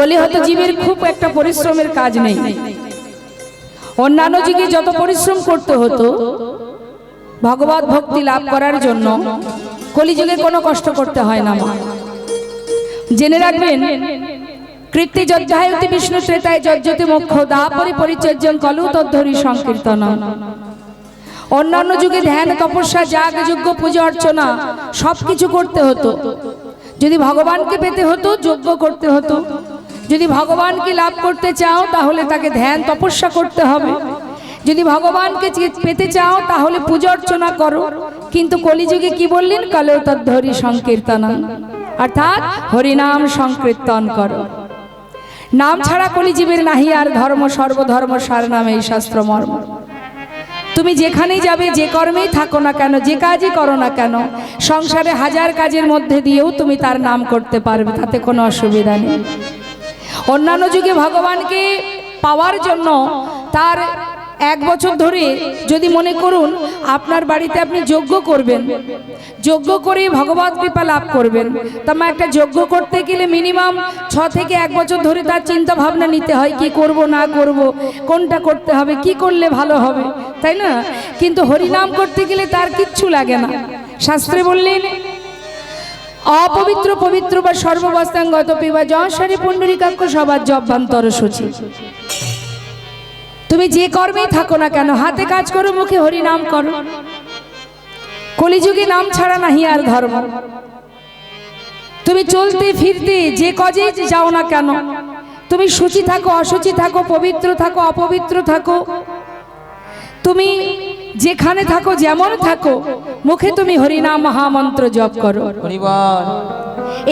কলিহত জীবের খুব একটা পরিশ্রমের কাজ নেই। অন্যান্য যুগে যত পরিশ্রম করতে হতো ভগবত ভক্তি লাভ করার জন্য, কলিযুগে কোনো কষ্ট করতে হয় না। জেনে রাখবেন, কৃত্তি যজ্ঞায়তি বিষ্ণু ত্রেতায় যজ্জতি মোক্ষ দাপরি পরিচর্যং কলু তদ্ধরি সংকীর্তন। অন্যান্য যুগে ধ্যান, তপস্যা, যাগ, যজ্ঞ, পূজা অর্চনা সবকিছু করতে হতো। যদি ভগবানকে পেতে হতো যজ্ঞ করতে হতো, যদি ভগবানকে লাভ করতে চাও তাহলে তাকে ধ্যান তপস্যা করতে হবে, যদি ভগবানকে পেতে চাও তাহলে পূজা অর্চনা করো। কিন্তু কলিযুগে কি বললেন? কলৌ তদ্ধরি সংকীর্তন, অর্থাৎ হরিনাম সংকীর্তন করো। নাম ছাড়া কলিজীবের নাহি আর ধর্ম, সর্বধর্ম সার নামে এই শাস্ত্র মর্ম। তুমি যেখানেই যাবে, যে কর্মেই থাকো না কেন, যে কাজই করো না কেন, সংসারে হাজার কাজের মধ্যে দিয়েও তুমি তার নাম করতে পারবে, তাতে কোনো অসুবিধা নেই। অন্যান্য যুগে ভগবানকে পাওয়ার জন্য তার 1 বছর ধরে যদি মনে করুন আপনার বাড়িতে আপনি যজ্ঞ করবেন, যজ্ঞ করে ভগবত কৃপা লাভ করবেন, তার একটা যজ্ঞ করতে গেলে মিনিমাম 6 থেকে 1 বছর ধরে তার চিন্তা ভাবনা নিতে হয়, কি করব না করব, কোনটা করতে হবে, কি করলে ভালো হবে, তাই না? কিন্তু হরিনাম করতে গেলে তার কিচ্ছু লাগে না। শাস্ত্রে বললেন অপবিত্র পবিত্র বা সর্ববস্তাঙ্গত পিবা যশারি পুণ্ডরীকাক্ষ সবার জব্বান্তর সূচি। তুমি যে কর্মেই থাকো না কেন, হাতে কাজ করো, মুখে হরি নাম করো। কলিযুগে নাম ছাড়া নাহি আর ধর্ম। তুমি চলতে ফিরতে যে কাজে যাও না কেন, তুমি সূচি থাকো, অসুচি থাকো, পবিত্র থাকো, অপবিত্র থাকো, তুমি যেখানে থাকো, যেমন থাকো, মুখে তুমি হরিনাম মহামন্ত্র জপ করো।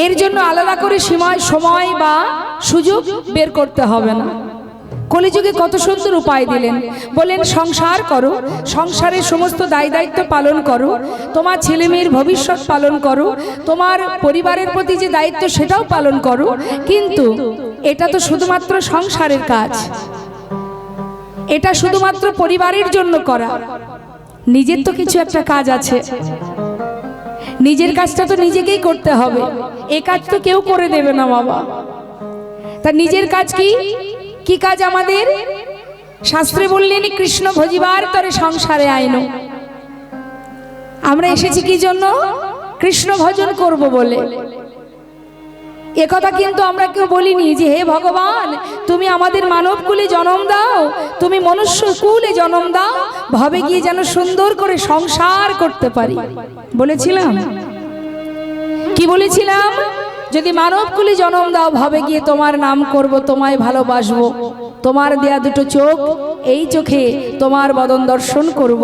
এর জন্য আলাদা করে সময় বা সুযোগ বের করতে হবে না। কলিযুগে কত সুন্দর উপায় দিলেন, বলেন সংসার করো, সংসারের সমস্ত দায় দায়িত্ব পালন করো, তোমার ছেলে মেয়ের ভবিষ্যৎ পালন করো, তোমার পরিবারের প্রতি যে দায়িত্ব সেটাও পালন করো। কিন্তু এটা তো শুধুমাত্র সংসারের কাজ, এটা শুধুমাত্র পরিবারের জন্য করা। নিজের তো কিছু একটা কাজ আছে, নিজের কাজটা তো নিজেকেই করতে হবে। এই কাজ তো কেউ করে দেবে না বাবা। তা নিজের কাজ কি? কি কাজ আমাদের? শাস্ত্রে বললেন কৃষ্ণ ভজিবার তরে সংসারে আইনো। আমরা এসেছি কি জন্য? কৃষ্ণ ভজন করব বলে। একথা কিন্তু আমরা কেউ বলিনি যে হে ভগবান তুমি আমাদের মানব কুলে জন্ম দাও, তুমি মনুষ্য কুলে জন্ম দাও, ভাবে গিয়ে যেন সুন্দর করে সংসার করতে পারি। বলেছিলাম? কি বলেছিলাম? যদি মানব কুলে জন্ম দাও, ভাবে গিয়ে তোমার নাম করব, তোমায় ভালোবাসবো, তোমার দেয়া দুটো চোখ, এই চোখে তোমার বদন দর্শন করব,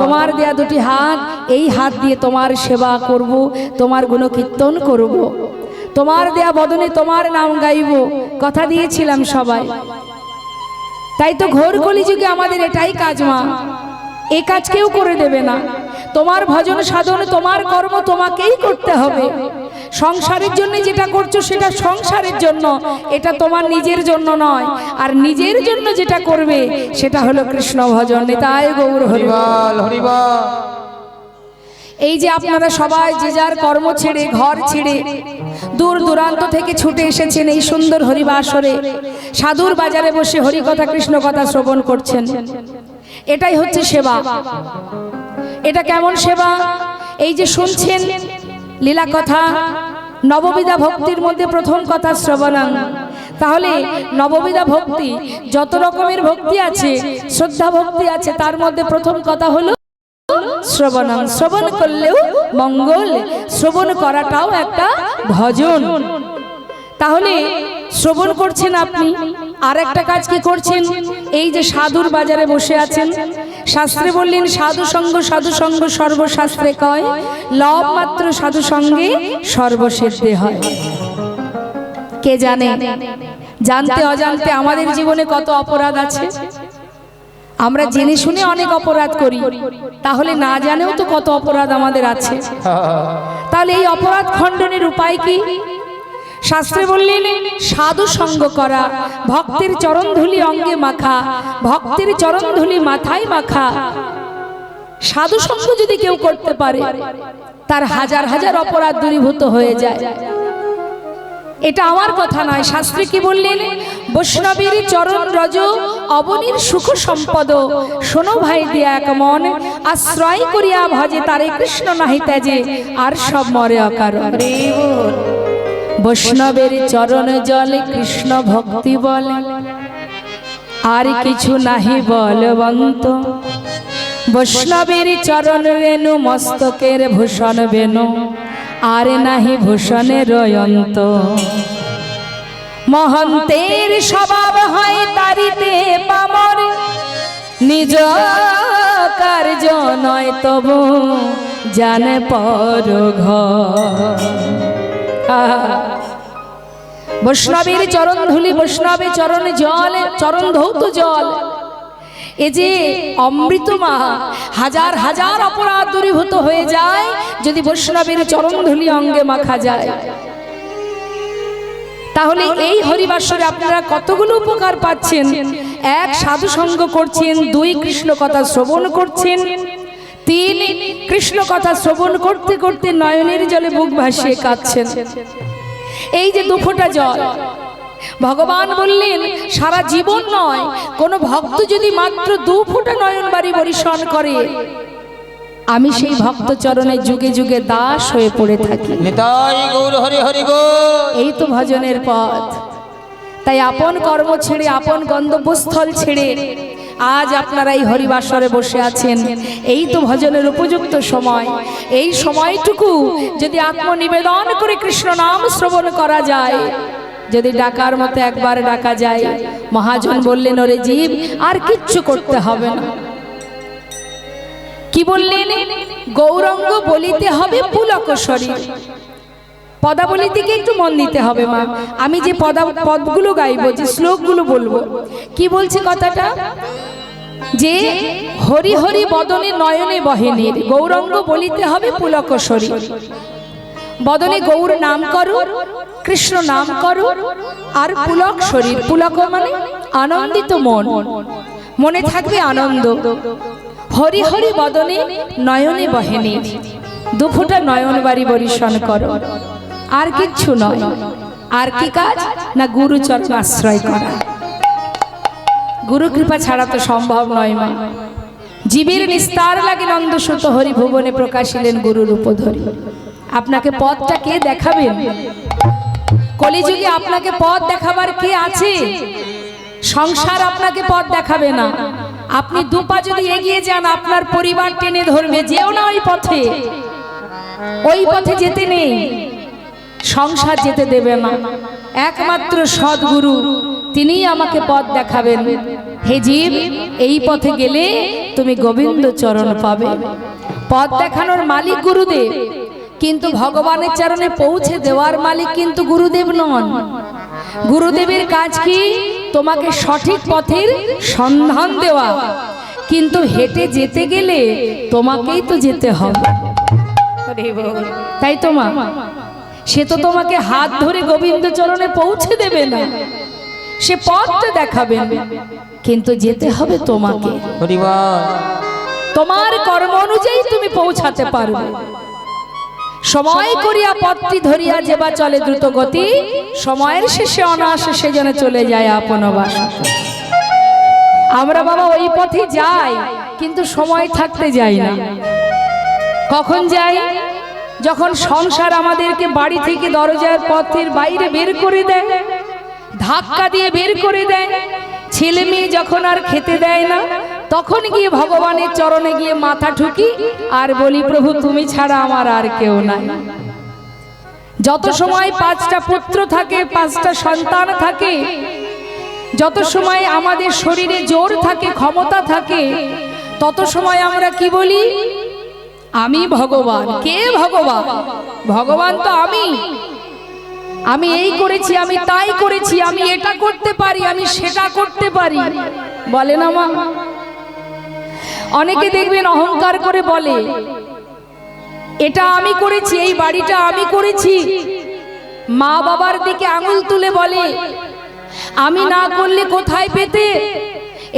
তোমার দেয়া দুটি হাত, এই হাত দিয়ে তোমার সেবা করব, তোমার গুণকীর্তন করব, তোমার দেয়া বদনে তোমার নাম গাইব। কথা দিয়েছিলাম সবাই। তাই তো ঘোর কলিযুগে আমাদের এটাই কাজ মা। এই কাজ কেউ করে দেবে না। তোমার ভজন সাধন, তোমার কর্ম তোমাকেই করতে হবে। সংসারের জন্য যেটা করছো সেটা সংসারের জন্য, এটা তোমার নিজের জন্য নয়। আর নিজের জন্য যেটা করবে সেটা হলো কৃষ্ণ ভজন। নিতাই গৌর হরি বল, হরি বল। এই যে আপনারা সবাই যে যার কর্ম ছেড়ে, ঘর ছেড়ে দূর দূরান্ত থেকে ছুটে এসেছেন এই সুন্দর হরিবাসরে, সাধুর বাজারে বসে হরি কথা কৃষ্ণ কথা শ্রবণ করছেন, এটাই হচ্ছে সেবা। এটা কেমন সেবা? এই যে শুনছেন লীলা কথা, নববিধা ভক্তির মধ্যে প্রথম কথা শ্রবণাং। তাহলে নববিধা ভক্তি, যত রকমের ভক্তি আছে, শ্রদ্ধা ভক্তি আছে, তার মধ্যে প্রথম কথা হলো শ্রবণাং। শ্রবণ করলেও মঙ্গল, শ্রবণ করাটাও একটা ভজন। তাহলে শ্রবণ করছেন আপনি, আর একটা কাজ কি করছেন? এই যে সাধুর বাজারে বসে আছেন, শাস্ত্রে বললেন সাধু সঙ্গ, সাধু সঙ্গ সর্বশাস্ত্রে কয়, লব মাত্র সাধু সঙ্গে সর্বসিদ্ধি হয়। কে জানে? জানতে অজান্তে আমাদের জীবনে কত অপরাধ আছে। আমরা জেনে শুনে অনেক অপরাধ করি, তাহলে না জানেও তো কত অপরাধ আমাদের আছে। তাহলে এই অপরাধ খণ্ডনের উপায় কি? শাস্ত্রে বললেন সাধু সঙ্গ করা, ভক্তের চরণধুলি অঙ্গে মাখা, ভক্তের চরণধুলি মাথায় মাখা। সাধু সঙ্গ যদি কেউ করতে পারে, তার হাজার হাজার অপরাধ দূরীভূত হয়ে যায়। এটা আমার কথা নয়, শাস্ত্রে কি বললেন? বৈষ্ণবীর চরণ রজ অবনীর সুখ সম্পদ, শোনো ভাই দিয়া এক মন, আশ্রয় করিয়া ভজে তারে কৃষ্ণ নাহি ত্যাজে, আর সব মরে অকারণ। বৈষ্ণবের চরণ জলে কৃষ্ণ ভক্তি বলে, আর কিছু নাহি বলবন্ত। বৈষ্ণবের চরণ রেণু মস্তকের ভূষণ বেনু, আর নাহি ভূষণের অন্ত। মহন্তের স্বভাব হয় তারিতে পামর, নিজ কার্য নয় তবু জানে পর ঘর। বৈষ্ণবের চরণ ধুলি, বৈষ্ণবের চরণ জল, চরণ ধৌত জল, এ যে অমৃতমা, হাজার হাজার অপরাধ দূরীভূত হয়ে যায় যদি বৈষ্ণবের চরণ ধুলি অঙ্গে মাখা যায়। তাহলে এই হরিবাসরে আপনারা কতগুলো উপকার পাচ্ছেন। এক, সাধু সঙ্গ করছেন। দুই, কৃষ্ণ কথা শ্রবণ করছেন। তিন, কৃষ্ণ কথা শ্রবণ করতে করতে নয়নের জলে বুক ভাসিয়ে কাঁদছেন। এই যে দুফোঁটা জল, ভগবান বললেন সারা জীবন নয়, কোন ভক্ত যদি মাত্র দু ফোঁটা নয়ন বাড়ি বরিশন করে, আমি সেই ভক্ত চরণে যুগে যুগে দাস হয়ে পড়ে থাকি। এই তো ভজনের পথ। তাই আপন কর্ম ছেড়ে, আপন গন্তব্যস্থল ছেড়ে আজ আপনারা এই হরিবাসরে বসে আছেন। এই তো ভজনের উপযুক্ত সময়। এই সময়টুকু যদি আত্মনিবেদন করে কৃষ্ণ নাম শ্রবণ করা যায়, যদি ডাকার মতো একবার ডাকা যায়, মহাজন বললেন ওরে জীব আর কিচ্ছু করতে হবে না। কি বললেন? গৌরঙ্গ বলিতে হবে পুলক শরীর। পদাবলীর দিকে একটু মন দিতে হবে মা। আমি যে পদগুলো গাইবো, যে শ্লোকগুলো বলবো, কি বলছে কথাটা? যে হরি হরি বদনে নয়নে বহেনীর, গৌরঙ্গ বলিতে হবে পুলক শরীর। বদনে গৌর নাম করো, কৃষ্ণ নাম করো, আর পুলক শরীর। পুলক মানে আনন্দিত মন, মনে থাকবে আনন্দ। হরি হরি বদনে নয়নে বহেনীর, দুফোঁটা নয়ন বাড়ি বরিশন করো। আর কিচ্ছু নয়। আর কি কাজ? না গুরুচরণ আশ্রয় করা। গুরু কৃপা ছাড়া তো সম্ভব নয় মা। জীবের নিস্তার লাগে নন্দসুত হরি ভুবনে প্রকাশিলেন গুরু রূপ ধরি। আপনাকে পথটা কে দেখাবেন? কলিযুগে আপনাকে পথ দেখাবার কে আছে? সংসার আপনাকে পথ দেখাবে না। আপনি দুপা যদি এগিয়ে যান, আপনার পরিবার টেনে ধরবে, যেও না ওই পথে, ওই পথে যেতে নেই। সংসার যেতে দেবে না। একমাত্র সদ্গুরু, তিনিই আমাকে পথ দেখাবেন। হে জীব, এই পথে গেলে তুমি গোবিন্দ চরণ পাবে। পথ দেখানোর মালিক গুরুদেব, কিন্তু ভগবানের চরণে পৌঁছে দেওয়ার মালিক কিন্তু গুরুদেব নন। গুরুদেবের কাজ কি? তোমাকে সঠিক পথের সন্ধান দেওয়া, কিন্তু হেঁটে যেতে গেলে তোমাকেই তো যেতে হবে, তাই তো মা? সে তো তোমাকে হাত ধরে গোবিন্দ চরণে পৌঁছে দেবে না, সে পথটা দেখাবে, কিন্তু যেতে হবে তোমাকে। তোমার কর্ম অনুযায়ী তুমি পৌঁছাতে পারবে। সময় করিয়া পথটি ধরিয়া যেবা চলে দ্রুত গতি, সময়ের শেষে অনায়াসে সে যেন চলে যায় আপন বাসা। আমরা বাবা ওই পথে যাই, কিন্তু সময় থাকতে যাই না। কখন যাই? যখন সংসার আমাদেরকে বাড়ি থেকে দরজার পথের বাইরে বের করে দেয়, ধাক্কা দিয়ে বের করে দেয়। ছেলে মেয়ে যখন আর খেতে দেয় না, তখন গিয়ে ভগবানের চরণে গিয়ে মাথা ঠুকি আর বলি, প্রভু তুমি ছাড়া আমার আর কেউ নাই। যত সময় 5টা পুত্র থাকে, 5টা সন্তান থাকে, যত সময় আমাদের শরীরে জোর থাকে, ক্ষমতা থাকে, তত সময় আমরা কি বলি? আমি ভগবান। কে ভগবান? ভগবান তো আমি এই করেছি, আমি তাই করেছি, আমি এটা করতে পারি, আমি সেটা করতে পারি, বলে না মা? অনেকে দেখবেন অহংকার করে বলে, এটা আমি করেছি, এই বাড়িটা আমি করেছি। মা বাবার দিকে আঙুল তুলে বলে, আমি না করলে কোথায় পেতে,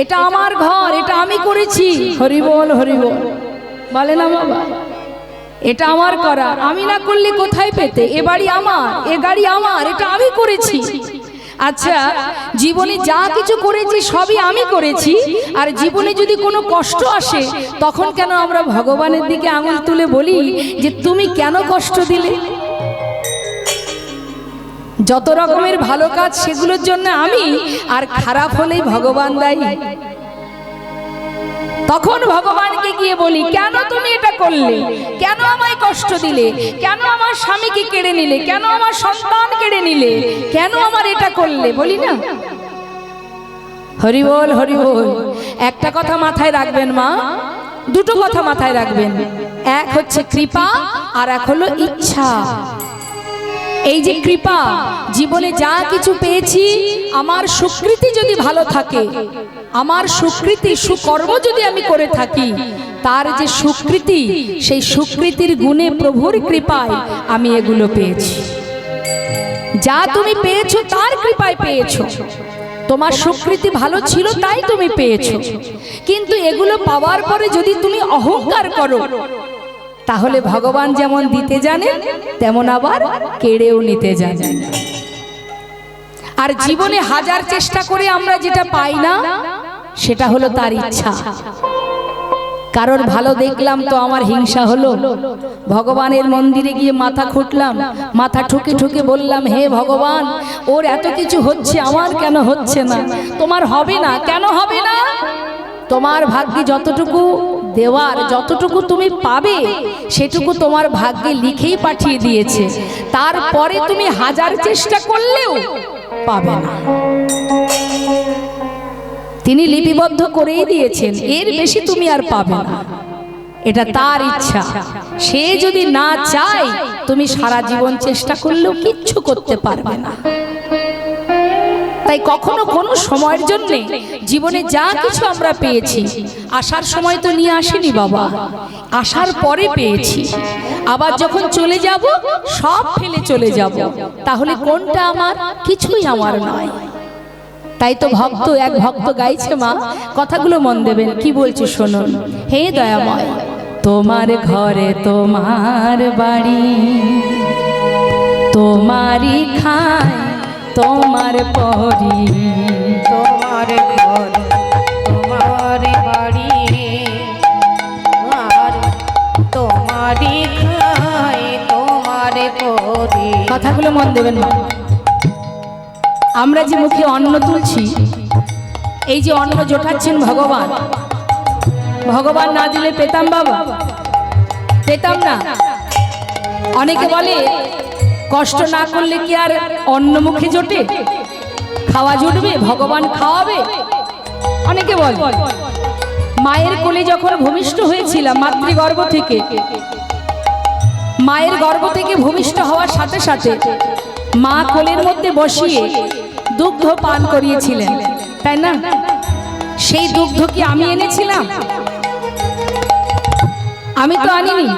এটা আমার ঘর, এটা আমি করেছি। হরি বল, হরি বল, বলে না বাবা? এটা আমার করা, আমি না করলে কোথায় পেতে? এ বাড়ি আমার, এ গাড়ি আমার, এটা আমি করেছি। আচ্ছা, জীবনে যা কিছু করেছি সবই আমি করেছি, আর জীবনে যদি কোনো কষ্ট আসে তখন কেন আমরা ভগবানের দিকে আঙুল তুলে বলি যে তুমি কেন কষ্ট দিলে? যত রকমের ভালো কাজ সেগুলোর জন্য আমি, আর খারাপ হলেই ভগবান দায়ী। তখন ভগবানকে গিয়ে বলি, কেন তুমি এটা করলে? কেন আমায় কষ্ট দিলে? কেন আমার স্বামীকে কেড়ে নিলে? কেন আমার সন্তান কেড়ে নিলে? কেন আমার এটা করলে? বলি না? হরি বল, হরি বল। একটা কথা মাথায় রাখবেন মা, দুটো কথা মাথায় রাখবেন। এক হচ্ছে কৃপা, আর এক হলো ইচ্ছা। এই যে কৃপা, জীবনে যা কিছু পেয়েছি, আমার সুকৃতি যদি ভালো থাকে, আমার সুকৃতি সুকর্ম যদি আমি করে থাকি, তার যে সুকৃতি, সেই সুকৃতির গুণে প্রভুর কৃপায় আমি এগুলো পেয়েছি। যা তুমি পেয়েছো তার কৃপায় পেয়েছো, তোমার সুকৃতি ভালো ছিল তাই তুমি পেয়েছো। কিন্তু এগুলো পাওয়ার পরে যদি তুমি অহংকার করো, তাহলে ভগবান যেমন দিতে জানেন তেমন আবার কেড়েও নিতে জানেন। আর জীবনে হাজার চেষ্টা করে আমরা যেটা পাই না, সেটা হলো তার ইচ্ছা। কারোর ভালো দেখলাম তো আমার হিংসা হলো, ভগবানের মন্দিরে গিয়ে মাথা খুঁটলাম, মাথা ঠুকে ঠুকে বললাম, হে ভগবান, ওর এত কিছু হচ্ছে, আমার কেন হচ্ছে না? তোমার হবে না। কেন হবে না? তোমার ভাগ্যে যতটুকু দেওয়ার, যতটুকু তুমি পাবে, সেটুকু তোমার ভাগ্যে লিখেই পাঠিয়ে দিয়েছে। তারপরে তুমি হাজার চেষ্টা করলেও পাবে না। তিনি লিপিবদ্ধ করেই দিয়েছেন, এর বেশি তুমি আর পাবে না। এটা তার ইচ্ছা। সে যদি না চায়, তুমি সারা জীবন চেষ্টা করলেও কিচ্ছু করতে পারবে না। তাই কখনো কোনো সময়ের জন্য জীবনে যা কিছু আমরা পেয়েছি, আসার সময় তো নিয়ে আসিনি বাবা, আসার পরে পেয়েছি। আবার যখন চলে যাব, সব ফেলে চলে যাব, তাহলে কোনটা আমার? কিছুই আমার নয়। তাই তো ভক্ত, এক ভক্ত গাইছে মা, কথাগুলো মন দেবেন, কি বলছে শুনুন। হে দয়াময়, তোমার ঘরে তোমার বাড়ি, তোমারই খায় তোমার পরি, তোমার ঘর তোমার বাড়ি, আর তোমারই খাই তোমার পরি। কথাগুলো মন দেবেন মা। আমরা যে মুখে অন্ন তুলছি, এই যে অন্ন জোটাচ্ছেন ভগবান, ভগবান না দিলে পেতাম বাবা? পেতাম না। অনেকে বলে কষ্ট না করলে কি আর অন্ন মুখে জোটে? খাওয়া জুটবে? ভগবান খাওয়াবে? অনেকে বলে। মায়ের কোলে যখন ভূমিষ্ঠ হয়েছিলাম, মাতৃগর্ভ থেকে, মায়ের গর্ভ থেকে ভূমিষ্ঠ হওয়ার সাথে সাথে মা কোলের মধ্যে বসিয়ে দুগ্ধ পান করিয়েছিলেন, তাই না? সেই দুগ্ধ কি আমি এনেছিলাম? আমি তো আনিনি।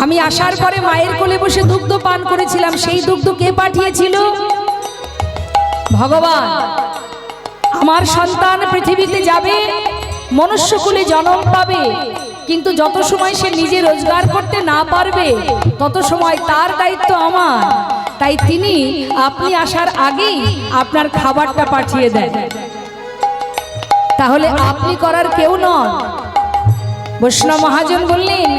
আমি আসার পরে মায়ের কোলে বসে দুগ্ধ পান করেছিলাম। সেই দুগ্ধ কে পাঠিয়েছিল? ভগবান। আমার সন্তান পৃথিবীতে যাবে, মনুষ্যকুলে জন্ম পাবে, কিন্তু যত সময় সে নিজে রোজগার করতে না পারবে, তত সময় তার দায়িত্ব আমার। তাই তিনি আপনি আসার আগেই আপনার খাবারটা পাঠিয়ে দেন। তাহলে আপনি করার কেউ নন। বৈষ্ণব মহাজন বললেন,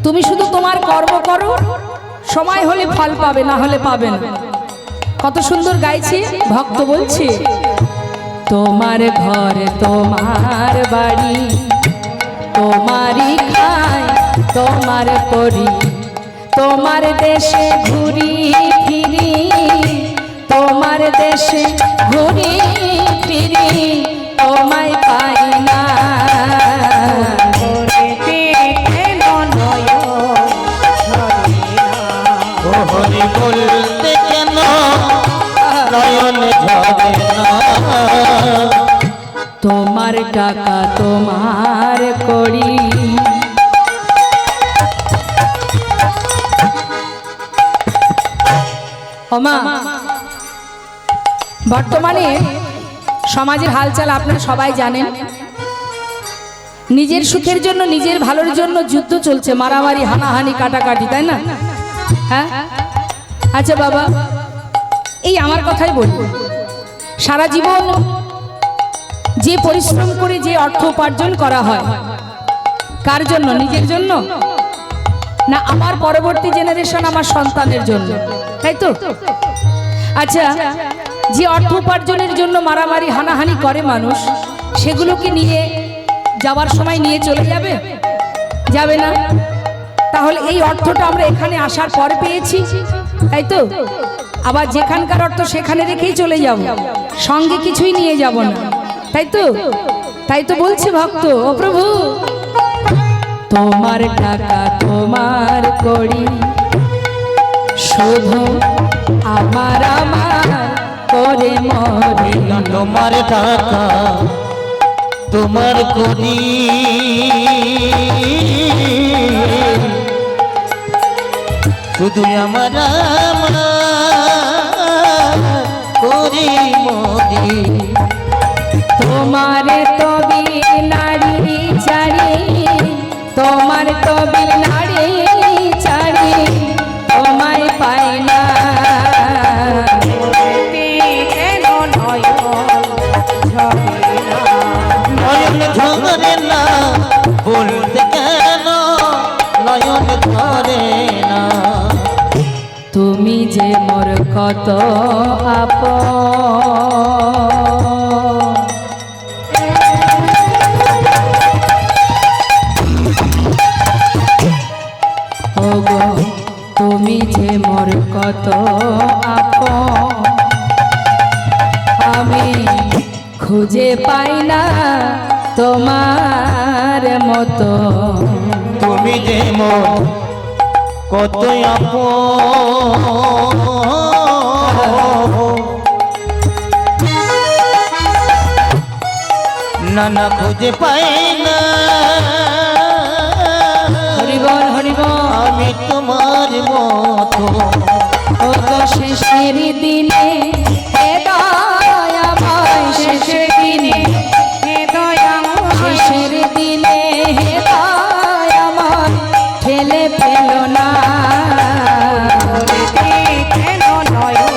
তুমি শুধু তোমার কর্ম করো, সময় হলে ফল পাবে, না হলে পাবে না। কত সুন্দর গাইছে ভক্ত, বলছে তোমার ঘর তোমার বাড়ি, তোমারই খাই তোমার পরি, তোমার দেশে ঘুরি ফিরি, তোমার দেশে ঘুরি ফিরি, তোমায় পাই না। হরি বলতে কেন নয়ন ঝরে না, তোমার টাকা তোমার করি। ওমা, বর্তমানে সমাজের হালচাল আপনারা সবাই জানেন। নিজের সুখের জন্য, নিজের ভালোর জন্য যুদ্ধ চলছে, মারামারি, হানাহানি, কাটাকাটি, তাই না? হ্যাঁ, আচ্ছা বাবা, এই আমার কথাই বলি, সারা জীবন যে পরিশ্রম করে যে অর্থ উপার্জন করা হয়, কার জন্য? নিজের জন্য না আমার পরবর্তী জেনারেশন, আমার সন্তানের জন্য, তাই তো? আচ্ছা, যে অর্থ উপার্জনের জন্য মারামারি হানাহানি করে মানুষ, সেগুলোকে নিয়ে যাওয়ার সময় নিয়ে চলে যাবে? যাবে না। তাহলে এই অর্থটা আমরা এখানে আসার পরে পেয়েছি, তাই তো? আবার যেখানকার অর্থ সেখানে রেখেই চলে যাব, সঙ্গে কিছুই নিয়ে যাব না, তাই তো? তাই তো বলছে ভক্ত, ও প্রভু তোমার টাকা তোমার করি, শুধু আমার আমার করে মরে। তোমার টাকা তোমার করি, শুধু আমার আমার করি মরি। তোমার তবে নারী চারি, তোমার তবে নারী চারি, তোমায় পাই না। কেন নয়ন ঝরে না? নয়ন ঝরে না, বলতে কেন নয়ন ঝরে না? তুমি যে মোর কত আপন, ওগো তুমি যে মোর কত আপন, আমি খুঁজে পাই না তোমার মতো। তুমি যে মোর কত আপন, না না খুঁজে পাই না। হরিবল হরিবল, আমি তোমার মতো। ও গো শেষের দিনে হে দয়াময়, শেষের দিনে হে দয়াময়, শেষের দিনে হে দয়াময়, ঠেলে ফেলো না। কেন নয়ন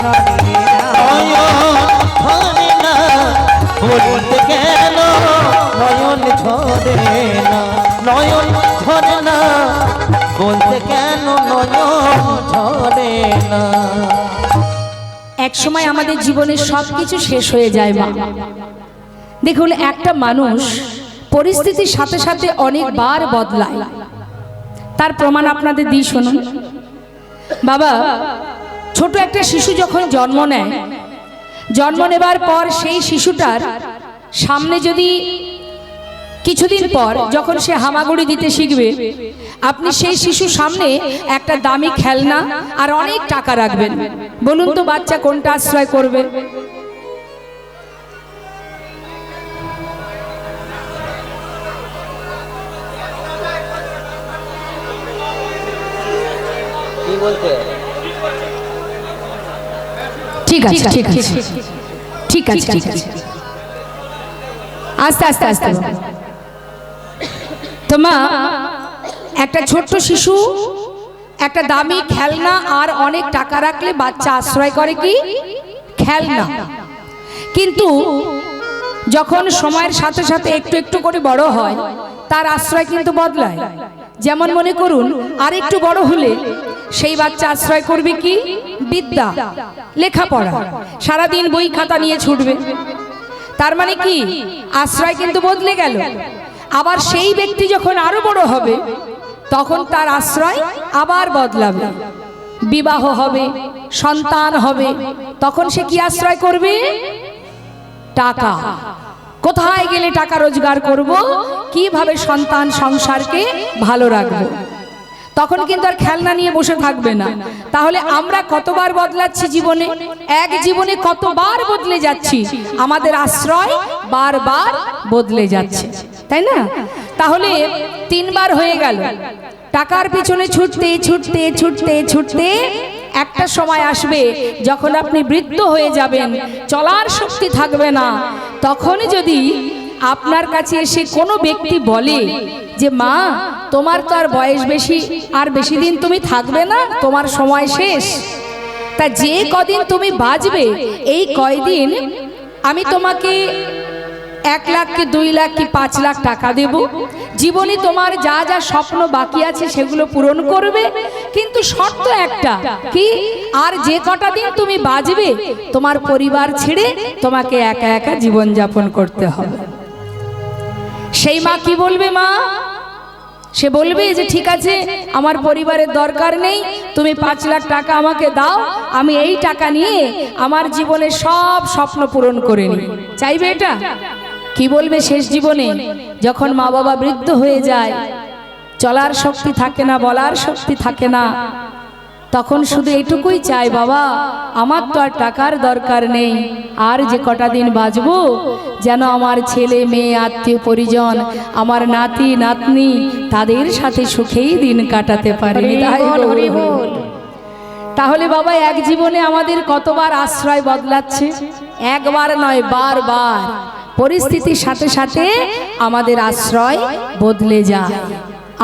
ঝরে না? নয়ন ঝরে না, বলতে কেন নয়ন ঝরে না? নয়ন ঝরে না, বলতে কেন নয়ন ঝরে না? এক সময় আমাদের জীবনের সবকিছু শেষ হয়ে যায় মা। দেখুন, একটা মানুষ পরিস্থিতির সাথে সাথে অনেকবার বদলায়, তার প্রমাণ আপনাদের দিই শুনুন। বাবা, ছোট একটা শিশু যখন জন্ম নেয়, জন্ম নেবার পর সেই শিশুটার সামনে যদি কিছুদিন পর যখন সে হামাগুড়ি দিতে শিখবে, আপনি সেই শিশুর সামনে একটা দামি খেলনা আর অনেক টাকা রাখবেন, বলুন তো বাচ্চা কোনটা আশ্রয় করবে? কি বলতে? ঠিক আছে, ঠিক আছে, ঠিক আছে, ঠিক আছে, আস্তে আস্তে আস্তে। তোমা, একটা ছোট্ট শিশু একটা দামি খেলনা আর অনেক টাকা রাখলে বাচ্চা আশ্রয় করে কি? খেলনা। কিন্তু যখন সময়ের সাথে সাথে একটু একটু করে বড় হয়, তার আশ্রয় কিন্তু বদলায়। যেমন মনে করুন, আর একটু বড় হলে সেই বাচ্চা আশ্রয় করবে কি? বিদ্যা, লেখাপড়া, সারাদিন বই খাতা নিয়ে ছুটবে। তার মানে কি? আশ্রয় কিন্তু বদলে গেল। আবার সেই ব্যক্তি যখন আরো বড় হবে, তখন তার আশ্রয় আবার বদলাবে। বিবাহ হবে, সন্তান হবে, তখন সে কি আশ্রয় করবে? টাকা। কোথায় গেলে টাকা রোজগার করব, কিভাবে সন্তান সংসারকে ভালো রাখবো, তখন কিন্তু আর খেলনা নিয়ে বসে থাকবে না। তাহলে আমরা কতবার বদলাচ্ছি জীবনে? এক জীবনে কতবার বদলে যাচ্ছি, আমাদের আশ্রয় বারবার বদলে যাচ্ছে, তাই না? তাহলে তিনবার হয়ে গেল। টাকার পিছনে ছুটতে ছুটতে ছুটতে ছুটতে একটা সময় আসবে যখন আপনি বৃদ্ধ হয়ে যাবেন, চলার শক্তি থাকবে না। তখন যদি আপনার কাছে এসে কোনো ব্যক্তি বলে যে মা তোমার তো আর বয়স বেশি, আর বেশি দিন তুমি থাকবে না, তোমার সময় শেষ, তা যে কদিন তুমি বাঁচবে এই কয়দিন আমি তোমাকে 1 লাখ কি 2 লাখ কি 5 লাখ টাকা দেব, জীবনে তোমার যা যা স্বপ্ন বাকি আছে সেগুলো পূরণ করবে, কিন্তু শর্ত একটা কি, আর যে কটা দিন তুমি বাঁচবে তোমার পরিবার ছেড়ে তোমাকে একা একা জীবন যাপন করতে হবে। সেই মা কি বলবে? মা সে বলবে যে ঠিক আছে আমার পরিবারের দরকার নেই, তুমি 5 লাখ টাকা আমাকে দাও, আমি এই টাকা নিয়ে আমার জীবনের সব স্বপ্ন পূরণ করে নিই। চাইবে এটা? কি বলবে শেষ জীবনে যখন মা বাবা বৃদ্ধ হয়ে যায়, চলার শক্তি থাকে না, বলার শক্তি থাকে না, তখন শুধু এটুকুই চাই, বাবা আমার তো আর টাকার দরকার নেই, আর যে কটা দিন বাঁচবো যেন আমার ছেলে মেয়ে আত্মীয় পরিজন আমার নাতি নাতনি তাদের সাথে সুখেই দিন কাটাতে পারি। তাহলে বাবা এক জীবনে আমাদের কতবার আশ্রয় বদলাচ্ছে? একবার নয়, বারবার পরিস্থিতির সাথে সাথে আমাদের আশ্রয় বদলে যায়।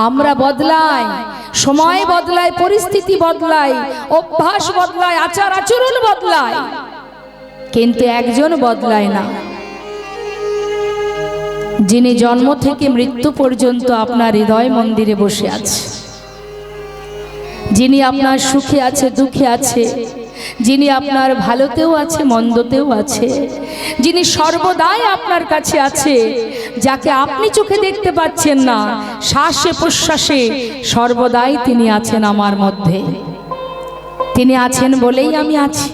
আমরা বদলাই, সময় বদলায়, পরিস্থিতি বদলায়, অভ্যাস বদলায়, আচার আচরণ বদলায়, কিন্তু একজন বদলায় না, যিনি জন্ম থেকে মৃত্যু পর্যন্ত আপনার হৃদয় মন্দিরে বসে আছে, যিনি আপনার সুখে আছে দুঃখে আছে, যিনি আপনার ভালোতেও আছে মন্দতেও আছে, যিনি সর্বদাই আপনার কাছে আছে, যাকে আপনি চোখে দেখতে পাচ্ছেন না, শ্বাসে প্রশ্বাসে সর্বদাই তিনি আছেন আমার মধ্যে। তিনি আছেন বলেই আমি আছি।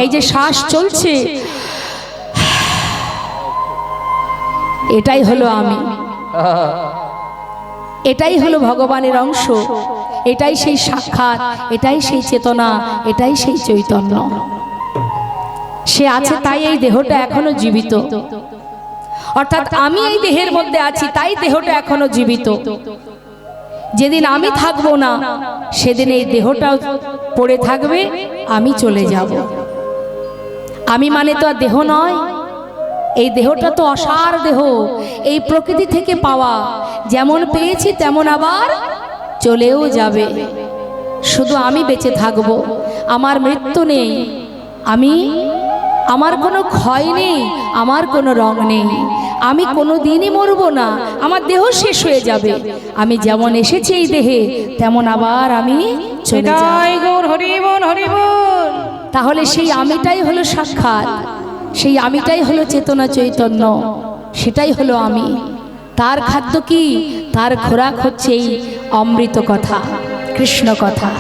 এই যে শ্বাস চলছে, এটাই হলো আমি, এটাই হলো ভগবানের অংশ, এটাই সেই সাক্ষাৎ, এটাই সেই চেতনা, এটাই সেই চৈতন্য। সে আছে তাই এই দেহটা এখনো জীবিত, অর্থাৎ আমি এই দেহের মধ্যে আছি তাই দেহটা এখনো জীবিত। যেদিন আমি থাকবো না সেদিন এই দেহটাও পড়ে থাকবে, আমি চলে যাব। আমি মানে তো আর দেহ নয়, এই দেহটা তো অসার দেহ, এই প্রকৃতি থেকে পাওয়া, যেমন পেয়েছি তেমন আবার চলেও যাবে। শুধু আমি বেঁচে থাকব, আমার মৃত্যু নেই, আমার কোনো ক্ষয় নেই, আমার কোনো রং নেই, আমি কোনো দিনই মরব না, আমার দেহ শেষ হয়ে যাবে, আমি যেমন এসেছি এই দেহে তেমন আবার আমি চলে যাব। হরিবল হরিবল। তাহলে সেই আমিটাই হলো সাক্ষাৎ, সেই আমিটাই হলো চেতনা চৈতন্য, সেটাই হলো আমি। তার খাদ্য কি? তার খোরাক হচ্ছে এই অমৃত কথা, কৃষ্ণ কথা।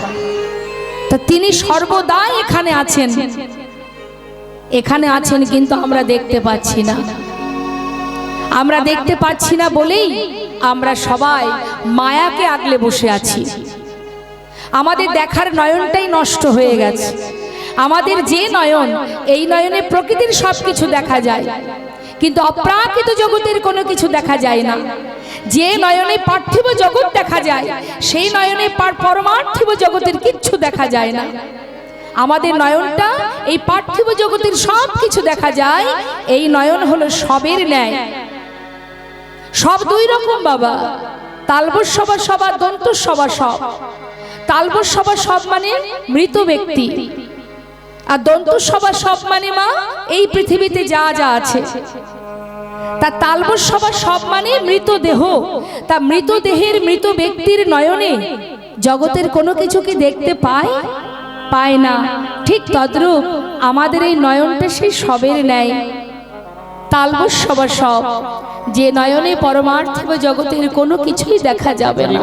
তা তিনি সর্বদাই এখানে আছেন, এখানে আছেন, কিন্তু আমরা দেখতে পাচ্ছি না। আমরা দেখতে পাচ্ছি না বলেই আমরা সবাই মায়াকে আগলে বসে আছি। আমাদের দেখার নয়নটাই নষ্ট হয়ে গেছে। আমাদের যে নয়ন, এই নয়নে প্রকৃতির সব কিছু দেখা যায়, কিন্তু অপ্রাকৃত জগতের কোনো কিছু দেখা যায় না। যে নয়নে পার্থিব জগৎ দেখা যায়, সেই নয়নে পরমার্থিব জগতের কিচ্ছু দেখা যায় না। আমাদের নয়নটা এই পার্থিব জগতের সব কিছু দেখা যায়, এই নয়ন হলো সবের ন্যায়। সব দুই রকম বাবা, তালবস সভা সভা, দন্ত সভা সব। তালবস সভা সব মানে মৃত ব্যক্তি, আর দন্ত সভা সব মানে মা এই পৃথিবীতে যা যা আছে। তা তালবস সভা সব মানে মৃতদেহ। তা মৃতদেহের মৃত ব্যক্তির নয়নে জগতের কোনো কিছু কি দেখতে পায়? পায় না। ঠিক তদ্রূপ আমাদের এই নয়নটা সেই সবের ন্যায়, তালবস সভা সব, যে নয়নে পরমার্থিব জগতের কোনো কিছুই দেখা যাবে না।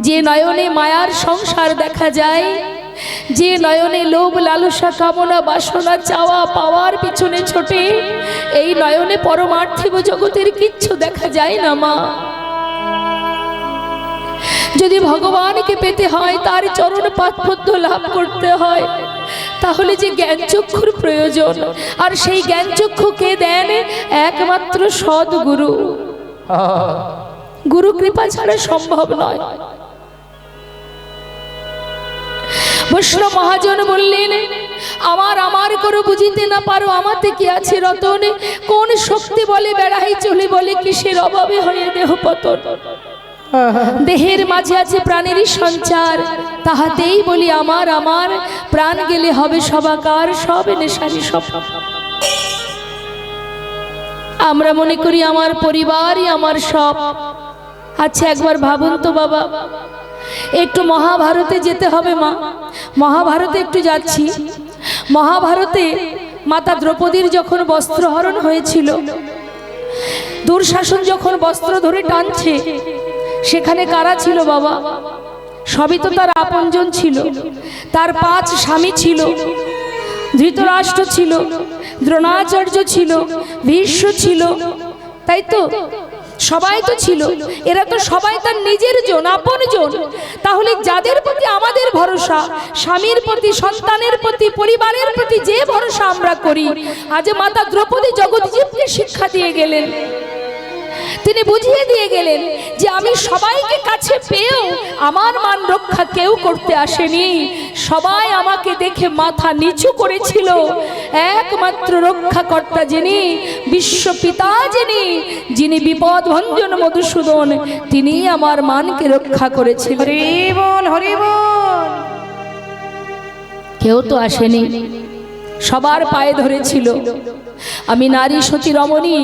যে নয়নে মায়ার সংসার দেখা যায়, যে নয়নে লোভ লালসা কামনা বাসনা চাওয়া পাওয়ার পিছনে ছোটে, এই নয়নে পরমার্থিব জগতের কিচ্ছু দেখা যায় না মা। যদি ভগবানকে পেতে হয়, তার চরণ পাদপদ্ম লাভ করতে হয়, তাহলে যে জ্ঞান চক্ষুর প্রয়োজন, আর সেই জ্ঞান চক্ষু কে দেন? একমাত্র সদ্গুরু। গুরু কৃপা ছাড়া সম্ভব নয়। বৈষ্ণব মহাজন বললেন, আমার আমার করে বুঝিতে না পারো আমাতে কি আছে রতন, কোন শক্তি বলে বেড়াই চলে বলে কিসের অভাবে হয়ে দেহ পতন। দেহের মাঝে আছে প্রাণেরই সঞ্চার, তাহাতেই বলি আমার আমার, প্রাণ গেলে হবে সবাকার, সব নেশারি সব। আমরা মনে করি আমার পরিবারই আমার সব। আচ্ছা একবার ভাবুন তো বাবা, একটু মহাভারতে যেতে হবে মা, মহাভারতে একটু যাচ্ছি। মহাভারতে মাতা দ্রৌপদীর যখন বস্ত্রহরণ হয়েছিল, দুঃশাসন যখন বস্ত্র ধরে টানছে, সেখানে কারা ছিল বাবা? সবই তো তার আপনজন ছিল। তার 5 স্বামী ছিল, ধৃতরাষ্ট্র ছিল, দ্রোণাচার্য ছিল, ভীষ্ম ছিল, তাই তো সবাই তো ছিল। এরা তো সবাই তার নিজের জন, আপন জন। তাহলে যাদের প্রতি আমাদের ভরসা, স্বামীর প্রতি, সন্তানের প্রতি, পরিবারের প্রতি যে ভরসা আমরা করি, আজ মাতা দ্রৌপদী জগৎজীবকে শিক্ষা দিয়ে গেলেন। তিনি বুঝিয়ে দিয়ে গেলেন যে আমি সবাইকে কাছে পেয়েও আমার মান রক্ষা কেউ করতে আসেনি। সবাই আমাকে দেখে মাথা নিচু করেছিল। একমাত্র রক্ষাকর্তা যিনি, বিশ্বপিতা যিনি, যিনি বিপদ ভঞ্জন মধুসূদন, তিনি আমার মানকে রক্ষা করেছিলেন। হরি বল, হরি বল। কেউ তো আসেনি, সবার পায়ে ধরেছিল। আমি নারী সতী রমণী,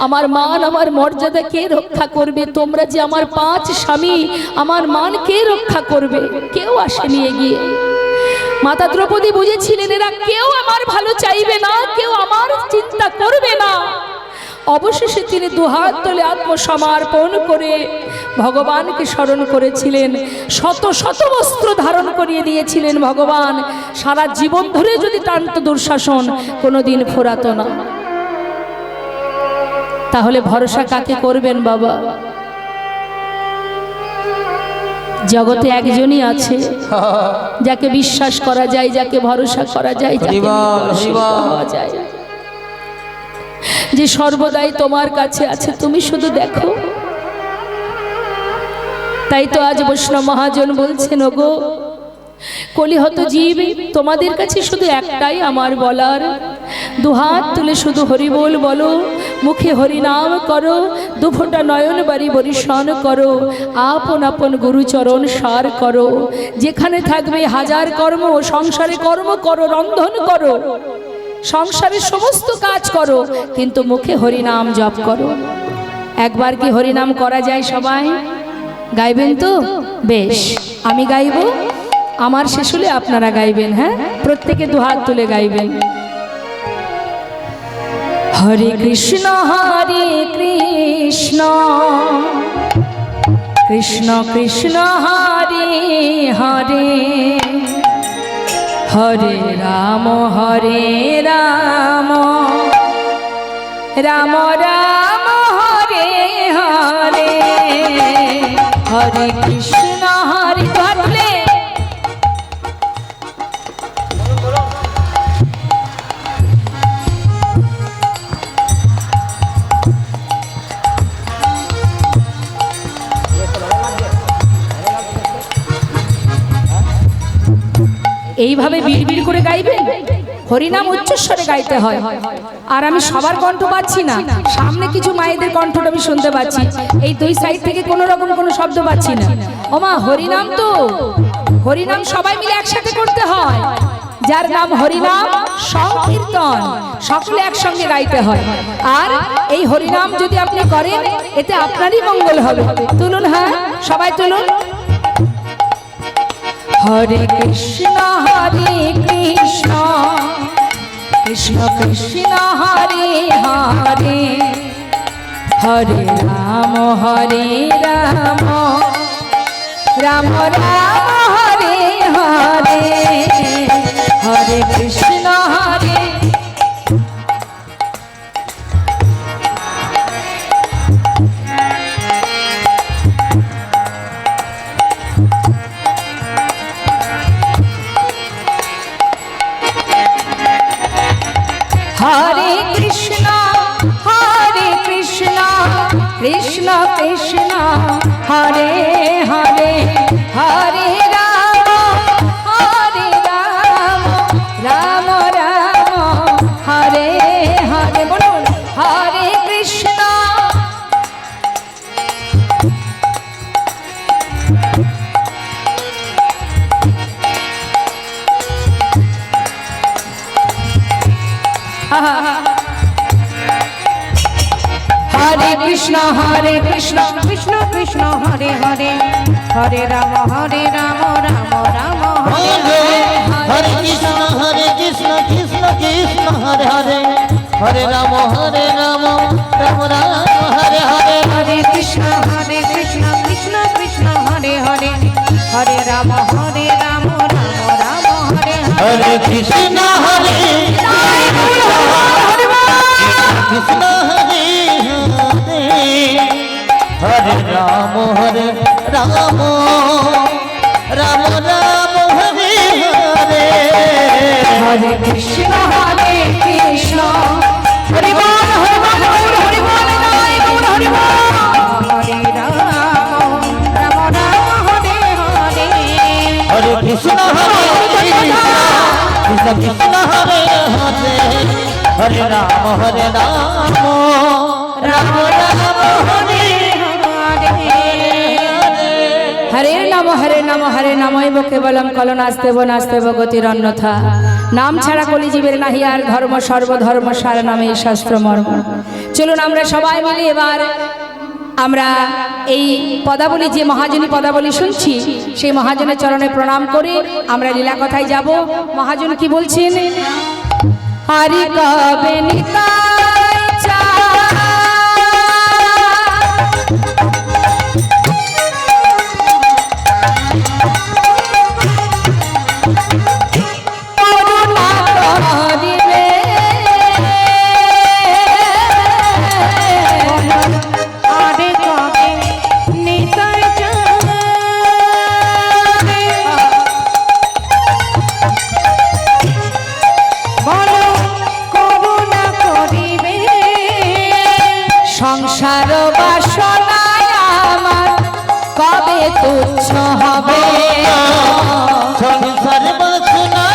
আমার মান আমার মর্যাদা কে রক্ষা করবে? তোমরা যে আমার 5 স্বামী, আমার মান কে রক্ষা করবে? কেউ আসেনি এগিয়ে। মাতা দ্রৌপদী বুঝেছিলেন এরা কেউ আমার ভালো চাইবে না, কেউ আমার চিন্তা করবে না। অবশেষে তিনি দুহাত তুলে আত্মসমর্পণ করে ভগবানকে স্মরণ করেছিলেন। শত শত বস্ত্র ধারণ করিয়ে দিয়েছিলেন ভগবান। সারা জীবন ধরে যদি টানত দুঃশাসন, কোনোদিন ফোরাতো না। তাহলে ভরসা কাকে করবেন বাবা? জগতে একজনই আছে যাকে বিশ্বাস করা যায়, যাকে ভরসা করা যায়, যাকে পাওয়া যায়, যে সর্বদাই তোমার কাছে আছে, তুমি শুধু দেখো। তাই তো আজ বৈষ্ণব মহাজন বলছেন, ওগো কলিহত জীব, তোমাদের কাছে শুধু একটাই আমার বলার, দুহাত তুলে শুধু হরি বল বলো, মুখে হরি নাম করো, দুফোঁটা নয়ন বাড়ি বরিশন করো, আপন আপন গুরুচরণ সার করো। যেখানে থাকবে হাজার কর্ম, সংসারে কর্ম করো, রন্ধন করো, সংসারের সমস্ত কাজ করো, কিন্তু মুখে হরি নাম জপ করো। একবার কি হরি নাম করা যায়? সবাই গাইবেন তো? বেশ, আমি গাইব, আমার শেষ হলে আপনারা গাইবেন। হ্যাঁ, প্রত্যেকে দুহাত তুলে গাইবেন। হরে কৃষ্ণ হরে কৃষ্ণ, কৃষ্ণ কৃষ্ণ হরে হরে, হরে রাম রাম, রাম রাম হরে হরে, হরে কৃষ্ণ হরে। ঘটলে এইভাবে বিড়বিড় করে গাইবেন। হরিনাম উচ্চস্বরে গাইতে হয়। আর আমি সবার কণ্ঠ পাচ্ছি না, সামনে কিছু মায়েদের কণ্ঠটা আমি শুনতে পাচ্ছি, এই 2 সাইড থেকে কোনো রকম কোনো শব্দ পাচ্ছি না। ওমা, হরিনাম তো হরিনাম সবাই মিলে একসাথে করতে হয়। যার নাম হরিনাম সংকীর্তন, সকলে একসঙ্গে গাইতে হয়। আর এই হরিনাম যদি আপনি করেন, এতে আপনারই মঙ্গল হবে। তুলুন, হ্যাঁ সবাই তুলুন। হরে কৃষ্ণ কৃষ্ণ, কৃষ্ণ কৃষ্ণ হরে হরে, হরে রাম রাম রাম হরে হরে, হরে কৃষ্ণ হরে। হরে কৃষ্ণ কৃষ্ণ কৃষ্ণ হরে হরে, হরে রাম রাম হরে কৃষ্ণ কৃষ্ণ কৃষ্ণ কৃষ্ণ হরে হরে হরে রাম রাম রাম হরে হরে হরে কৃষ্ণ কৃষ্ণ কৃষ্ণ হরে হরে হরে রাম রাম রাম হরে হরে হরে কৃষ্ণ কৃষ্ণ কৃষ্ণ হরে হরে হরে রাম রাম রাম হরে হরে কৃষ্ণ কৃষ্ণ হরে হরে রাম রাম রাম রাম হরে হরে হরে কৃষ্ণ কৃষ্ণ হরি বল হরি বল হরি বল জয় গৌর হরি বল হরে রাম রাম রাম হরে হরে হরে কৃষ্ণ কৃষ্ণ কৃষ্ণ হরে হরে হরে রাম রাম রাম হরে হরে নাম হরে নামৈব কেবলম কলনাস্তেব নাস্তেব গতির অন্যথা নাম ছাড়া কলিজীবের নাহি আর ধর্ম সর্বধর্ম সার নামে শাস্ত্র মর্ম। চলুন আমরা সবাই মিলে এবার আমরা এই পদাবলী যে মহাজনী পদাবলী শুনছি সেই মহাজনের চরণে প্রণাম করে আমরা লীলা কথায় যাব। মহাজন কি বলছেন? হরি কবে নিতাই চায় আরে কবে নিতাই বলো করুণা করিবে সংসার বাসনায় আমার কবে তুচ্ছ হবে সংসার বাসনা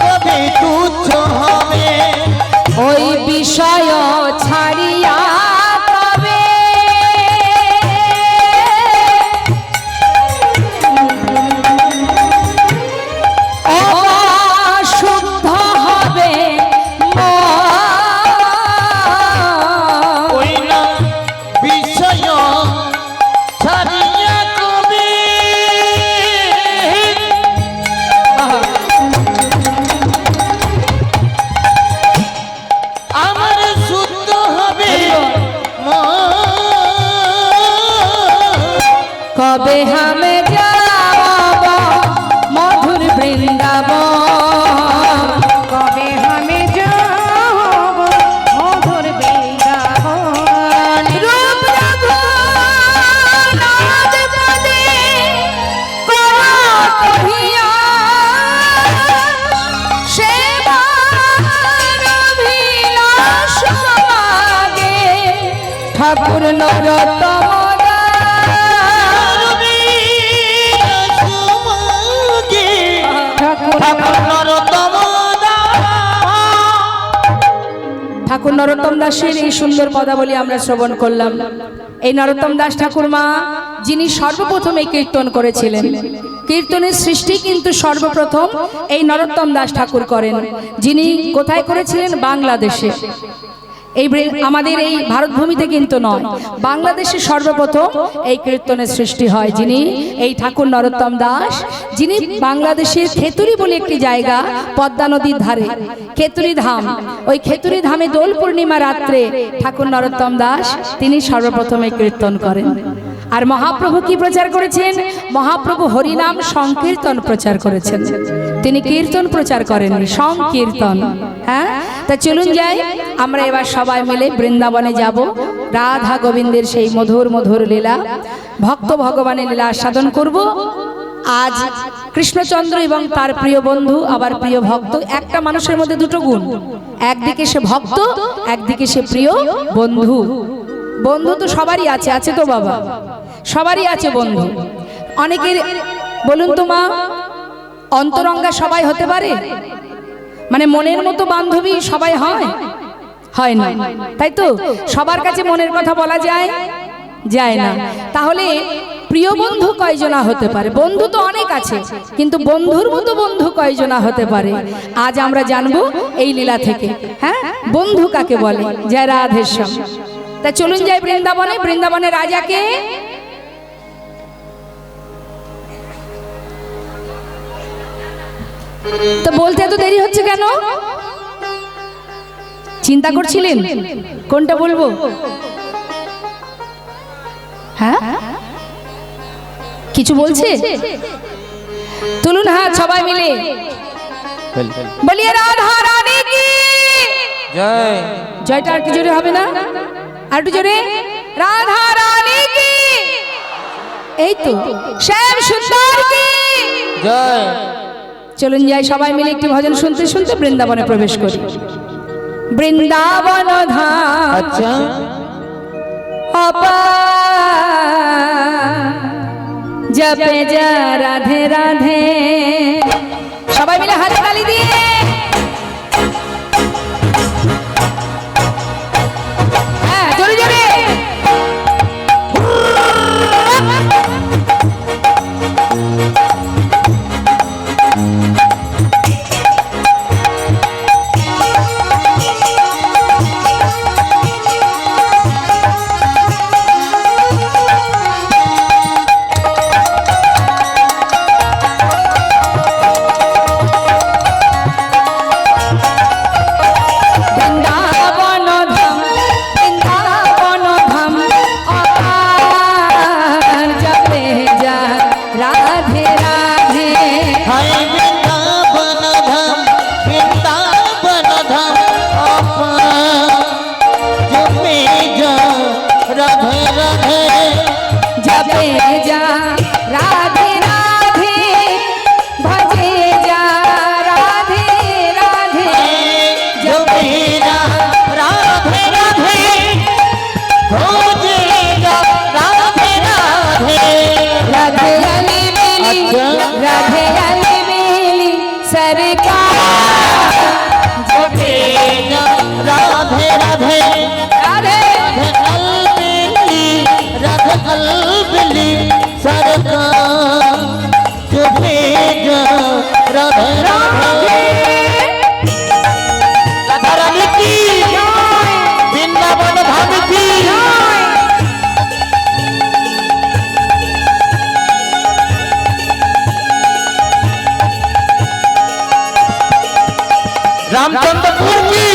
কবে তুচ্ছ হবে ওই বিষয় ছাড়িয়া তবে অশুদ্ধ হবে ওই না বিষয় ছাড়িয়া কবে আমার শুদ্ধ হবে কবে হামে যাব মধুর বৃন্দাবন কবে আমি যাব মধুর বৃন্দাবন রূপ রঘুনাথ পদে করো কহিয়া সেবার অভিলাষ সমাগে ঠাকুর নরোত্তম ঠাকুর নরোত্তম দাসের এই সুন্দর পদাবলী আমরা শ্রবণ করলাম। এই নরোত্তম দাস ঠাকুর মা যিনি সর্বপ্রথম এই কীর্তন করেছিলেন, কীর্তনের সৃষ্টি কিন্তু সর্বপ্রথম এই নরোত্তম দাস ঠাকুর করেন, যিনি কোথায় করেছিলেন? বাংলাদেশে। এই আমাদের এই ভারতভূমিতে কিন্তু নয়, বাংলাদেশে সর্বপ্রথম এই কীর্তনের সৃষ্টি হয়, যিনি এই ঠাকুর নরোত্তম দাস, যিনি বাংলাদেশের খেতুরি বলে একটি জায়গা পদ্মা নদীর ধারে, খেতুরি ধাম, ওই খেতুরি ধামে দোল পূর্ণিমা রাত্রে ঠাকুর নরোত্তম দাস তিনি সর্বপ্রথম এই কীর্তন করেন। আর মহাপ্রভু কি প্রচার করেছেন? মহাপ্রভু হরিনাম সংকীর্তন প্রচার করেছেন, তিনি কীর্তন প্রচার করেননি, সংকীর্তন। হ্যাঁ, তা চলুন যাই আমরা এবার সবাই মিলে বৃন্দাবনে যাব, রাধা গোবিন্দের সেই মধুর মধুর লীলা, ভক্ত ভগবানের লীলা আস্বাদন করব। আজ কৃষ্ণচন্দ্র এবং তার প্রিয় বন্ধু আবার প্রিয় ভক্ত, একটা মানুষের মধ্যে দুটো গুণ, একদিকে সে ভক্ত, একদিকে সে প্রিয় বন্ধু। বন্ধু তো সবারই আছে, আছে তো বাবা, সবারই আছে বন্ধু। অনেকের বলুন তো মা, অন্তরঙ্গা সবাই হতে পারে? মানে মনের মতো বান্ধবী সবাই হয়? হয় না, তাই তো? সবার কাছে মনের কথা বলা যায়? যায় না। তাহলে প্রিয় বন্ধু কয়জনা হতে পারে? বন্ধু তো অনেক আছে, কিন্তু বন্ধুর মতো বন্ধু কয়জনা হতে পারে? আজ আমরা জানবো এই লীলা থেকে। হ্যাঁ, বন্ধু কাকে বলে? জয় রাধেশ্যাম। তা চলুন যাই বৃন্দাবনে। বৃন্দাবনে রাজাকে তো বলতে এত দেরি হচ্ছে কেন? চিন্তা করছিলেন কোনটা বলবো? হ্যাঁ, কিছু বলছে? তুলুন হাত সবাই মিলে, বলিয়ে রাধা রানী কি জয়। জয়টা আর একটু জোরে হবে না? আর একটু জোরে, রাধা রানী কি। এই তো, শ্যাম সুন্দর কি জয়। চলুন যাই সবাই মিলে একটি ভজন শুনতে শুনতে বৃন্দাবনে প্রবেশ করি। বৃন্দাবন ধাম আচ্ছা, জপে যা রাধে রাধে। সবাই মিলে হাতে তালি দিয়ে হ্যাঁ জোরে জোরে। रामचंद्रपुर की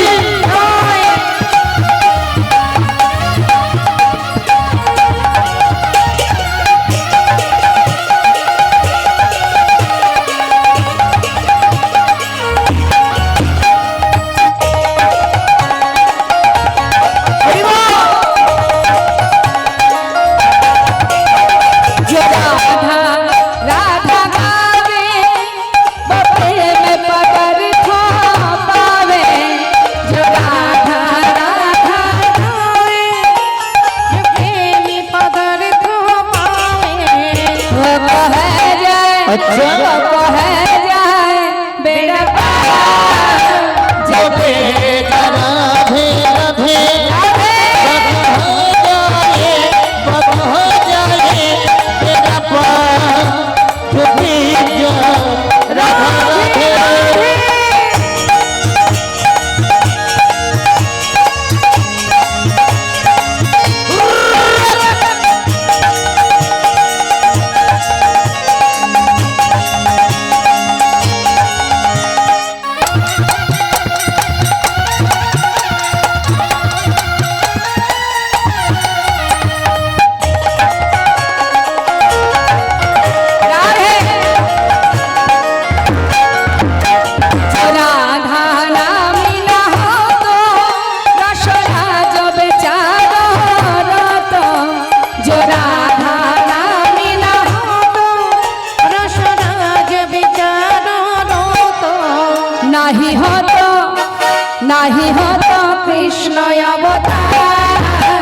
नाही होतो कृष्ण अवतार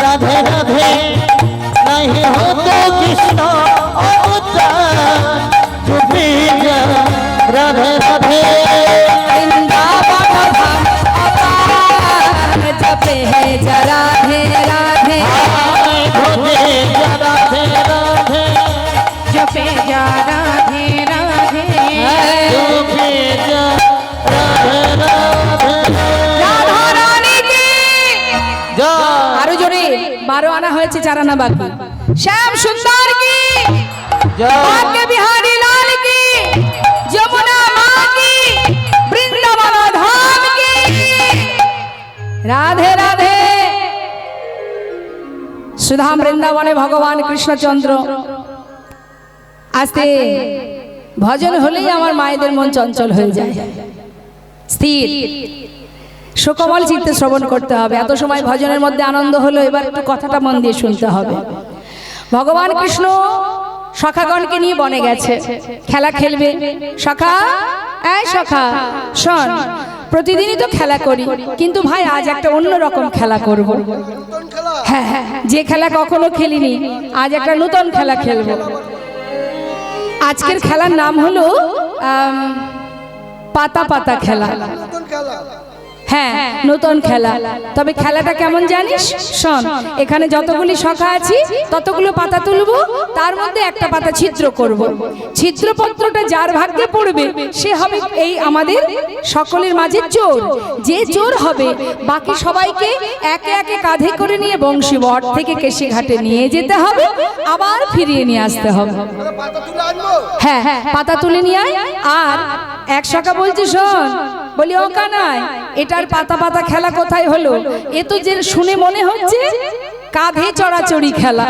राधे राधे नहीं होतो कृष्ण अवतार राधे राधे वृंदावन धाम अपार जपे है राधे राधे হয়েছে 4 আনা বাকি। শ্যাম সুন্দর কি, জয়। ভাগ্য বিহারী লাল কি, যমুনা মা কি, বৃন্দাবন ধাম কি। রাধে রাধে। সুধাম বৃন্দাবনে ভগবান কৃষ্ণচন্দ্র। আস্তে ভজন হলেই আমার মায়েদের মন চঞ্চল হয়ে যায়, স্থির সুকমল চিত্তে শ্রবণ করতে হবে। এত সময় ভজনের মধ্যে আনন্দ হলো, এবার একটু কথাটা মন দিয়ে শুনতে হবে। ভগবান কৃষ্ণ সখাগণকে নিয়ে বনে গেছে, খেলা খেলবে। সখা, এই সখা শোন, প্রতিদিনই তো খেলা করি, কিন্তু ভাই আজ একটা অন্যরকম খেলা করব। হ্যাঁ হ্যাঁ, যে খেলা কখনো খেলিনি, আজ একটা নতুন খেলা খেলবো। আজকের খেলার নাম হলো পাতা পাতা খেলা। হ্যাঁ, নতুন খেলা। তবে খেলাটা কেমন জানিস? শোন, এখানে যতগুলি সখা আছি ততগুলো পাতা তুলবো, তার মধ্যে একটা পাতা ছিদ্র করব। ছিদ্রপত্রটা যার ভাগ্যে পড়বে সে হবে এই আমাদের সকলের মাঝে চোর। যে চোর হবে বাকি সবাইকে একে একে কাঁধে করে নিয়ে বংশীবট থেকে কেশিঘাটে নিয়ে যেতে হবে, আবার ফিরিয়ে নিয়ে আসতে হবে। হ্যাঁ হ্যাঁ, পাতা তুলে নিয়ে আয়। আর এক সখা বলছি, শোন, বলি ও কানাই, এটার পাতা পাতা খেলা কোথায় হলো? এ তো যে শুনে মনে হচ্ছে কাঁধে চড়াচড়ি খেলা,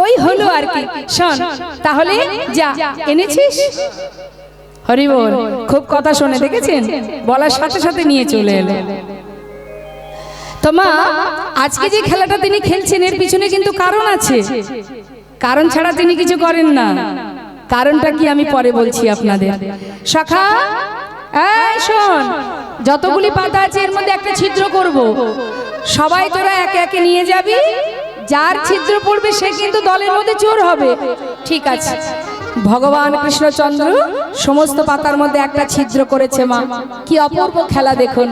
ওই হলো আর কি। শোন, তাহলে যা এনেছিস। হরি বল। খুব কথা শুনে দেখেছেন, বলার সাথে সাথে নিয়ে চলে এলো। তো মা, আজকে যে খেলাটা তিনি খেলছেন এর পিছনে কিন্তু কারণ আছে। কারণ ছাড়া তিনি কিছু করেন না। কারণটা কি আমি পরে বলছি আপনাদের। সখা, এই শোন, যতগুলি পাতা আছে এর মধ্যে একটা ছিদ্র করব। সবাই তোরা একে একে নিয়ে যাবি, যার ছিদ্র পড়বে সে কিন্তু দলের মধ্যে চোর হবে। ঠিক আছে। ভগবান কৃষ্ণচন্দ্র সমস্ত পাতার মধ্যে একটা ছিদ্র করেছে। মা, কি অপূর্ব খেলা দেখুন।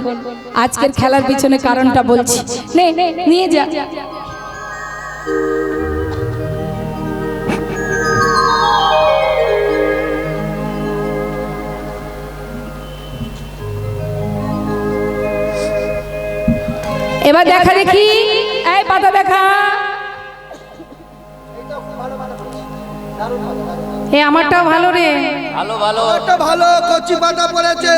আজকের খেলার পিছনে কারণটা বলছি, নে নিয়ে যা। এবার দেখা দেখি, এই পাতা দেখা। এ আমারটাও ভালো রে। ভালো ভালো একটা ভালো কচি পাতা পড়েছে।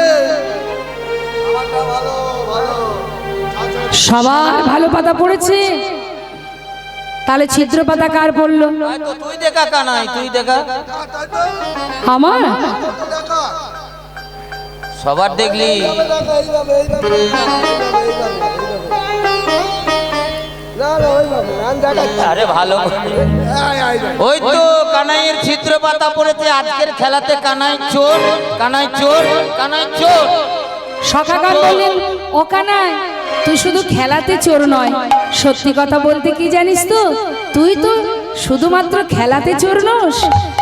সবার ভালো পাতা পড়েছে, তাহলে ছিদ্র পাতা কার পড়লো? তো তুই দেখা কানাই, তুই দেখা। আমার। সবার দেখলি। আরে ভালো, ওই তো কানাইয়ের ছিদ্র পাতা পড়েছে। আজকের খেলাতে কানাই চোর, কানাই চোর, কানাই চোর। সখাগণ বললেন, ও কানাই, তুই শুধু খেলাতে চোর নয়, সত্যি কথা বলতে কি জানিস তো, তুই তো শুধুমাত্র খেলাতে চোর নস।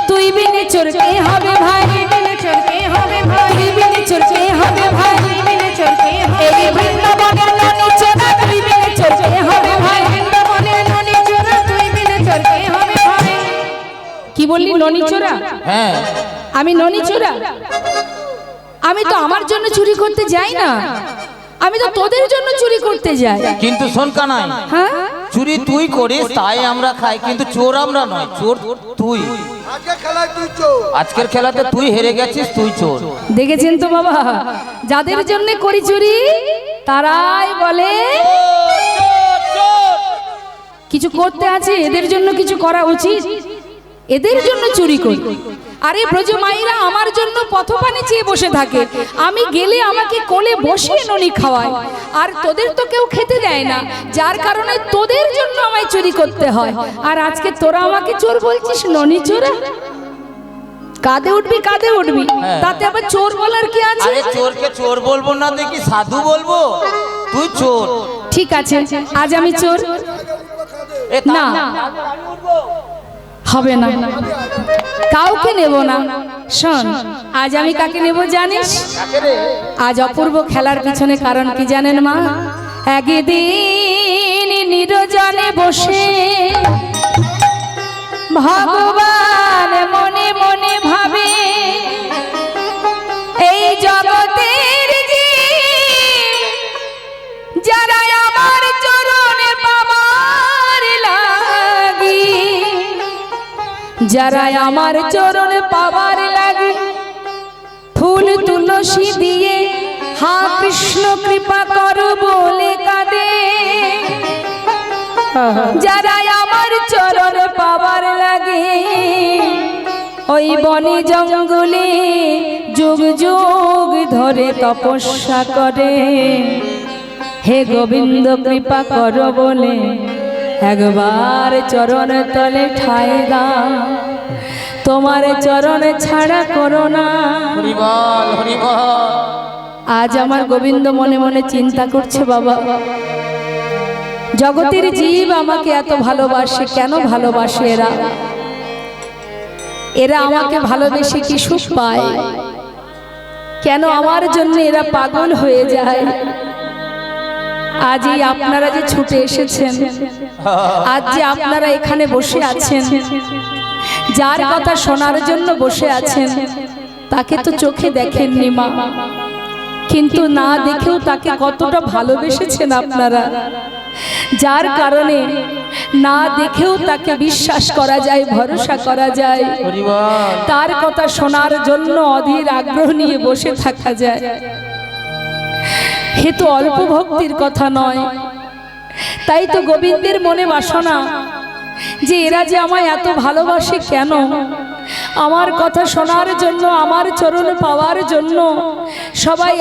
তুই বিনে চোর কে হবে ভাই, বিনে চোর কে হবে ভাই, তুই বিনে চোর কে হবে ভাই, বিনে চোর কে হবে, এই বৃন্দাবনের ননি চোরা, তুই বিনে চোর কে হবে ভাই। বৃন্দাবনের ননি চোরা, তুই বিনে চোর কে হবে ভাই। কি বললি, ননি চোরা? হ্যাঁ, আমি ননি চোরা? আমি তো আমার জন্য চুরি করতে যাই না, আমি তো তোদের জন্য চুরি করতে যাই। কিন্তু শোন কানাই, হ্যাঁ, চুরি তুই করিস তাই আমরা খাই, কিন্তু চোর আমরা নয়, চোর তুই। আজকের খেলাতে তুই হেরে গেছিস, তুই চোর। দেখেছেন তো বাবা, যাদের জন্য করি চুরি তারাই বলে কিছু করতে আছে, এদের জন্য কিছু করা উচিত, এদের জন্য চুরি করি। আরে ব্রজ মাইরা আমার জন্য পথপানে চেয়ে বসে থাকে, আমি গেলে আমাকে কোলে বসিয়ে ননি খাওয়ায়, আর তোদের তো কেউ খেতে দেয় না, যার কারণে তোদের জন্য আমায় চুরি করতে হয়। আর আজকে তোরা আমাকে চোর বলছিস, ননি চোরা? কাঁদে উঠবি, কাঁদে উঠবি, তাতে আবার চোর বলার কি আছে? আরে চোরকে চোর বলবো না, দেখি সাধু বলবো। তুই চোর। ঠিক আছে, আজ আমি চোর। না, হবে না, কাউকে নেব না। শোন, আজ আমি কাকে নেব জানিস? আজ অপূর্ব খেলার পিছনে কারণ কি জানেন মা? একদিন নিরজনে বসে ভগবান মনে মনে ভাবে, এই জগতের জীব যারা আমার চরণে পাবার যারা আমার চরণ পাবার লাগে ফুল তুলসী দিয়ে হা কৃষ্ণ কৃপা করো বলে কাঁদে। যারা আমার চরণ পাবার লাগে ওই বনে জঙ্গলে যুগ যুগ ধরে তপস্যা করে। হে গোবিন্দ কৃপা করো বলে একবার চরণ তলে ঠাই দাও, তোমার চরণ ছাড়া করো না। হরি বল, হরি বল। আজ আমার গোবিন্দ মনে মনে চিন্তা করছে, বাবা জগতের জীব আমাকে এত ভালোবাসে, কেন ভালোবাসে এরা? এরা আমাকে ভালোবেসে কি সুখ পায়? কেন আমার জন্য এরা পাগল হয়ে যায়? আজ এই আপনারা যে ছুটে এসেছেন, আজ যে আপনারা এখানে বসে আছেন, যার কথা শোনার জন্য বসে আছেন তাকে তো চোখে দেখেননি মা, কিন্তু না দেখেও তাকে কতটা ভালোবেসেছেন আপনারা, যার কারণে না দেখেও তাকে বিশ্বাস করা যায়, ভরসা করা যায়, হরি বল। তার কথা শোনার জন্য অধীর আগ্রহ নিয়ে বসে থাকা যায়। হে তো অল্প ভক্তির কথা নয়। তাই তো গোবিন্দের মনে বাসনা যে এরা যে আমায় এত ভালোবাসে কেন? আমার কথা শোনার জন্য, আমার চরণ পাওয়ার জন্য সবাই